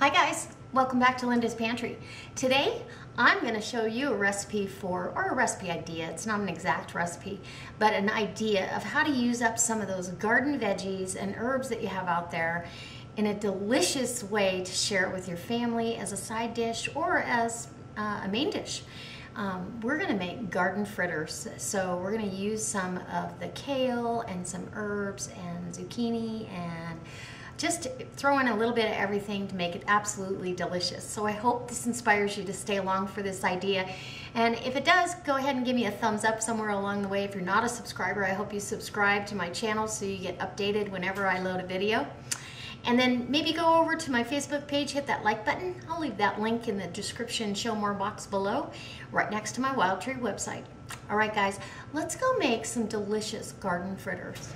Hi guys, welcome back to Linda's Pantry. Today I'm going to show you a recipe or a recipe idea. It's not an exact recipe, but an idea of how to use up some of those garden veggies and herbs that you have out there in a delicious way to share it with your family as a side dish or as a main dish. We're going to make garden fritters, so we're going to use some of the kale and some herbs and zucchini and just throw in a little bit of everything to make it absolutely delicious. So I hope this inspires you to stay along for this idea. And if it does, go ahead and give me a thumbs up somewhere along the way. If you're not a subscriber, I hope you subscribe to my channel so you get updated whenever I load a video. And then maybe go over to my Facebook page, hit that like button. I'll leave that link in the description show more box below, right next to my Wild Tree website. All right, guys, let's go make some delicious garden fritters.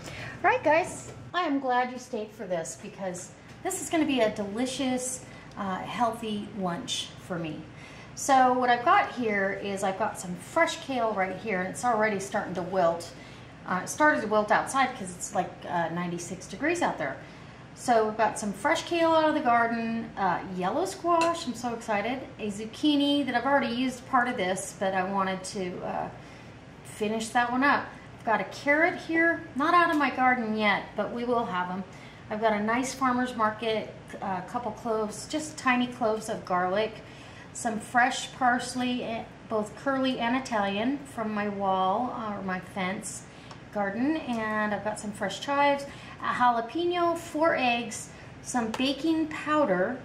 All right, guys, I am glad you stayed for this because this is going to be a delicious, healthy lunch for me. So what I've got here is I've got some fresh kale right here, and it's already starting to wilt. It started to wilt outside because it's like 96 degrees out there. So we've got some fresh kale out of the garden, yellow squash, I'm so excited, a zucchini that I've already used part of this, but I wanted to finish that one up. I've got a carrot here, not out of my garden yet, but we will have them. I've got a nice farmer's market, a couple cloves, just tiny cloves of garlic, some fresh parsley, both curly and Italian, from my wall or my fence garden, and I've got some fresh chives, a jalapeno, 4 eggs, some baking powder,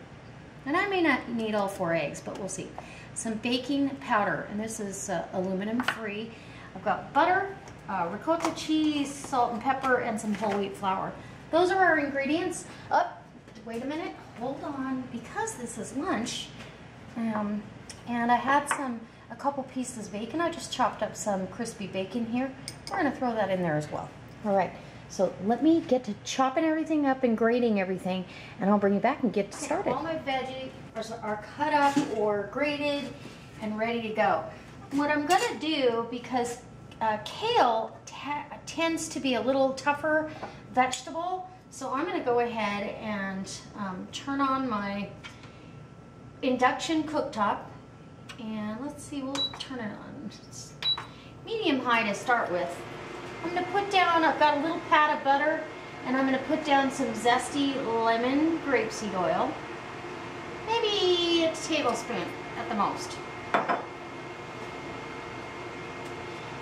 and I may not need all 4 eggs, but we'll see. Some baking powder, and this is aluminum free. I've got butter, ricotta cheese, salt and pepper, and some whole wheat flour. Those are our ingredients. Oh, wait a minute, hold on, because this is lunch, and I had a couple pieces of bacon. I just chopped up some crispy bacon here. We're gonna throw that in there as well. All right, so let me get to chopping everything up and grating everything, and I'll bring you back and get started. All my veggies are cut up or grated and ready to go. What I'm gonna do, because kale tends to be a little tougher vegetable, so I'm gonna go ahead and turn on my induction cooktop. And let's see, we'll turn it on. It's medium high to start with. I'm going to put down, I've got a little pat of butter, and I'm going to put down some zesty lemon grapeseed oil. Maybe a tablespoon at the most.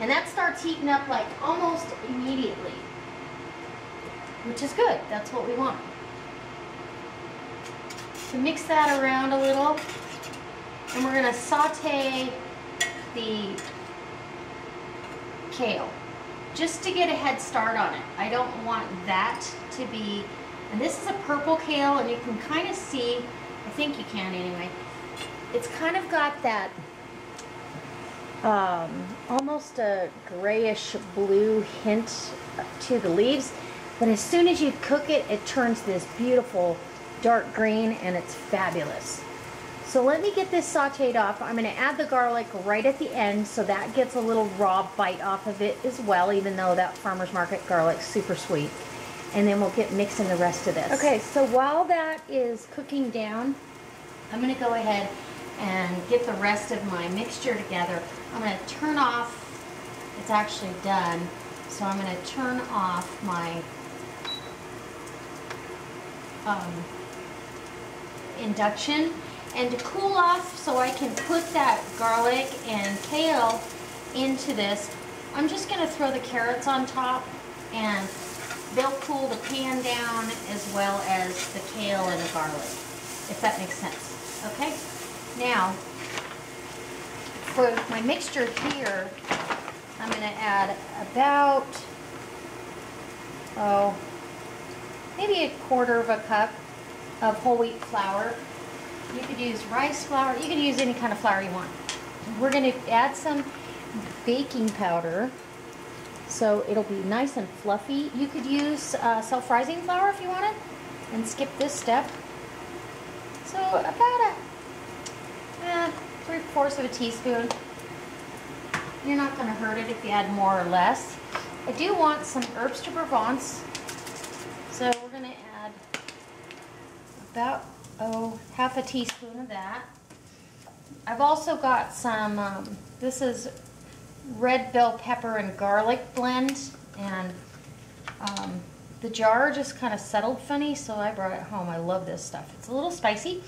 And that starts heating up like almost immediately, which is good. That's what we want. So mix that around a little. And we're going to saute the kale just to get a head start on it. I don't want that to be, and this is a purple kale, and you can kind of see, I think you can anyway, it's kind of got that almost a grayish blue hint to the leaves, but as soon as you cook it, it turns this beautiful dark green, and it's fabulous. So let me get this sauteed off. I'm going to add the garlic right at the end so that gets a little raw bite off of it as well, even though that farmer's market garlic's super sweet. And then we'll get mixing the rest of this. Okay, so while that is cooking down, I'm going to go ahead and get the rest of my mixture together. I'm going to turn off, it's actually done, so I'm going to turn off my induction. And to cool off so I can put that garlic and kale into this, I'm just going to throw the carrots on top, and they'll cool the pan down as well as the kale and the garlic, if that makes sense. Okay? Now, for my mixture here, I'm going to add about, maybe 1/4 cup of whole wheat flour. You could use rice flour, you could use any kind of flour you want. We're going to add some baking powder so it'll be nice and fluffy. You could use self-rising flour if you wanted and skip this step. So about 3/4 teaspoon. You're not going to hurt it if you add more or less. I do want some herbs de Provence, so we're going to add about half a teaspoon of that. I've also got some, this is red bell pepper and garlic blend, and the jar just kind of settled funny, so I brought it home. I love this stuff. It's a little spicy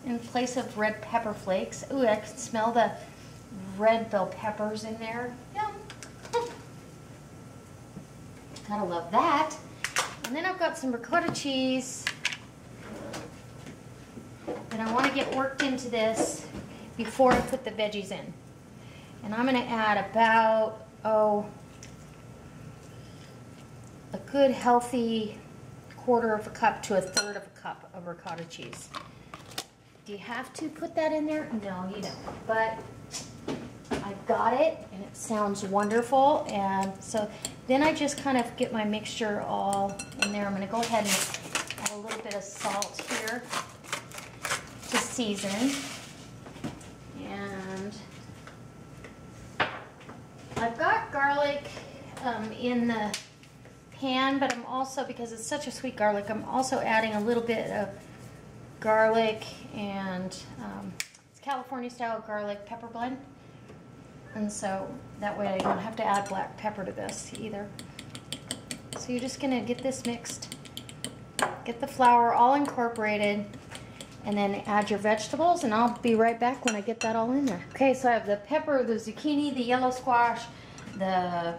in place of red pepper flakes. Ooh, I can smell the red bell peppers in there. Yum. Gotta love that. And then I've got some ricotta cheese that I want to get worked into this before I put the veggies in. And I'm going to add about, a good healthy 1/4 cup to 1/3 cup of ricotta cheese. Do you have to put that in there? No, you don't. But I've got it, and it sounds wonderful. And so then I just kind of get my mixture all in there. I'm going to go ahead and add a little bit of salt here to season. And I've got garlic in the pan, but I'm also, because it's such a sweet garlic, I'm also adding a little bit of garlic and it's California style garlic pepper blend. And so that way I don't have to add black pepper to this either. So you're just gonna get this mixed, get the flour all incorporated, and then add your vegetables, and I'll be right back when I get that all in there. Okay, so I have the pepper, the zucchini, the yellow squash, the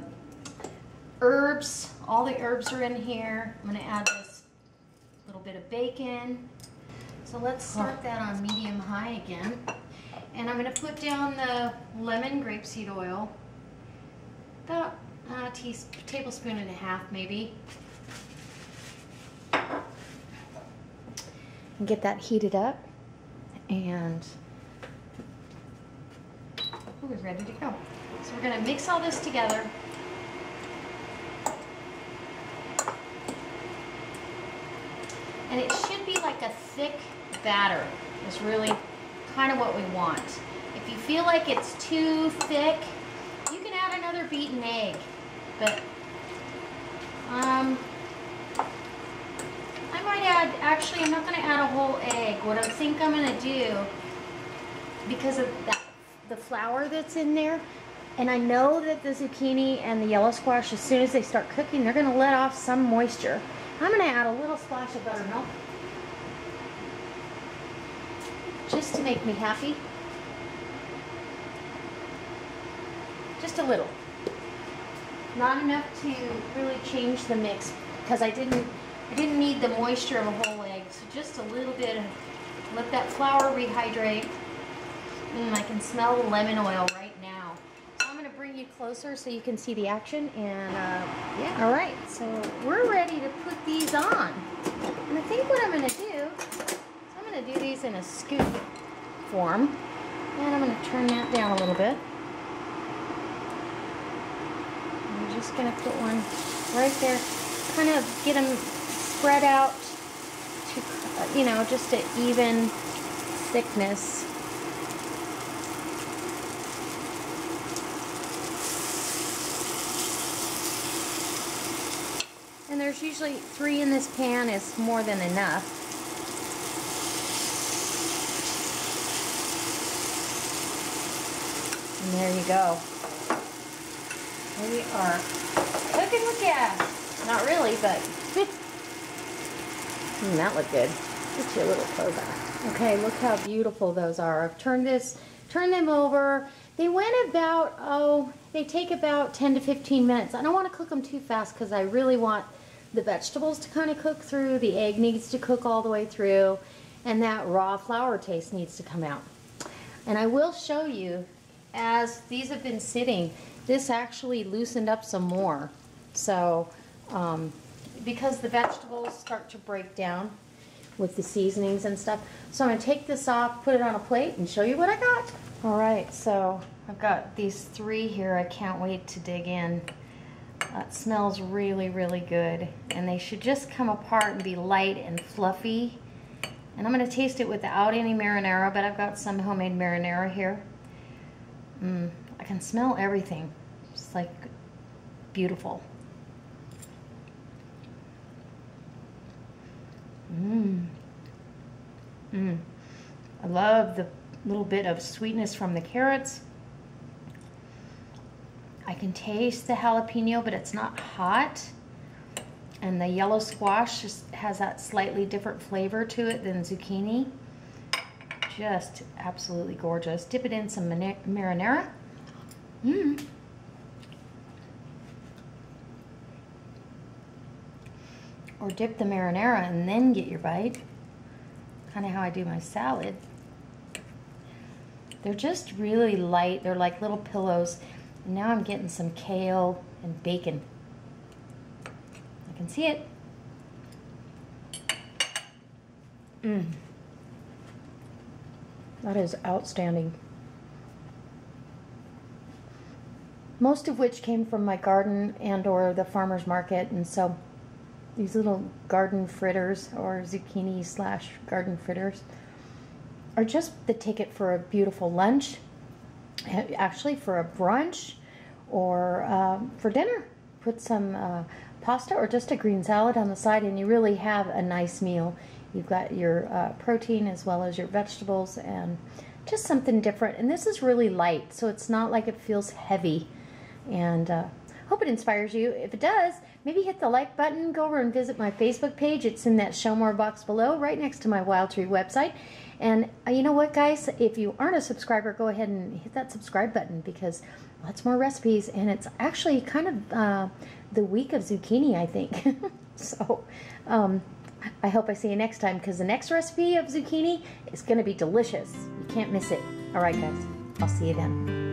herbs. All the herbs are in here. I'm gonna add this little bit of bacon. So let's start that on medium-high again. And I'm gonna put down the lemon grapeseed oil, about a tablespoon and a half maybe. And get that heated up, and we're ready to go. So we're gonna mix all this together. And it should be like a thick batter is really kind of what we want. If you feel like it's too thick, you can add another beaten egg, but I might add, actually I'm not going to add a whole egg. What I think I'm going to do, because of that, the flour that's in there, and I know that the zucchini and the yellow squash, as soon as they start cooking, they're going to let off some moisture. I'm going to add a little splash of buttermilk, just to make me happy. Just a little. Not enough to really change the mix, because I didn't need the moisture of a whole egg. So just a little bit of, let that flour rehydrate. I can smell the lemon oil right now. So I'm going to bring you closer so you can see the action. And yeah, all right. So we're ready to put these on. And I think what I'm going to do is I'm going to do these in a scoop form. And I'm going to turn that down a little bit. I'm just going to put one right there. Kind of get them spread out to, you know, just an even thickness. And there's usually 3 in this pan is more than enough. And there you go. We are cooking with gas. Not really, but that looked good. Get you a little closer. Okay, look how beautiful those are. I've turned them over. They went about, they take about 10 to 15 minutes. I don't want to cook them too fast because I really want the vegetables to kind of cook through. The egg needs to cook all the way through, and that raw flour taste needs to come out. And I will show you, as these have been sitting, this actually loosened up some more. So, because the vegetables start to break down with the seasonings and stuff. So I'm going to take this off, put it on a plate, and show you what I got. All right, so I've got these 3 here. I can't wait to dig in. It smells really, really good. And they should just come apart and be light and fluffy. And I'm going to taste it without any marinara, but I've got some homemade marinara here. I can smell everything. It's like beautiful. love the little bit of sweetness from the carrots. I can taste the jalapeno, but it's not hot. And the yellow squash just has that slightly different flavor to it than zucchini. Just absolutely gorgeous. Dip it in some marinara. Or dip the marinara and then get your bite. Kind of how I do my salad. They're just really light. They're like little pillows. And now I'm getting some kale and bacon. I can see it. That is outstanding. Most of which came from my garden and or the farmer's market, and so these little garden fritters or zucchini slash garden fritters are just the ticket for a beautiful lunch, actually for a brunch or for dinner. Put some pasta or just a green salad on the side and you really have a nice meal. You've got your protein as well as your vegetables and just something different. And this is really light, so it's not like it feels heavy. And hope it inspires you. If it does, maybe hit the like button. Go over and visit my Facebook page. It's in that show more box below, right next to my Wild Tree website. And you know what, guys? If you aren't a subscriber, go ahead and hit that subscribe button because lots more recipes. And it's actually kind of the week of zucchini, I think. So I hope I see you next time because the next recipe of zucchini is going to be delicious. You can't miss it. All right, guys. I'll see you then.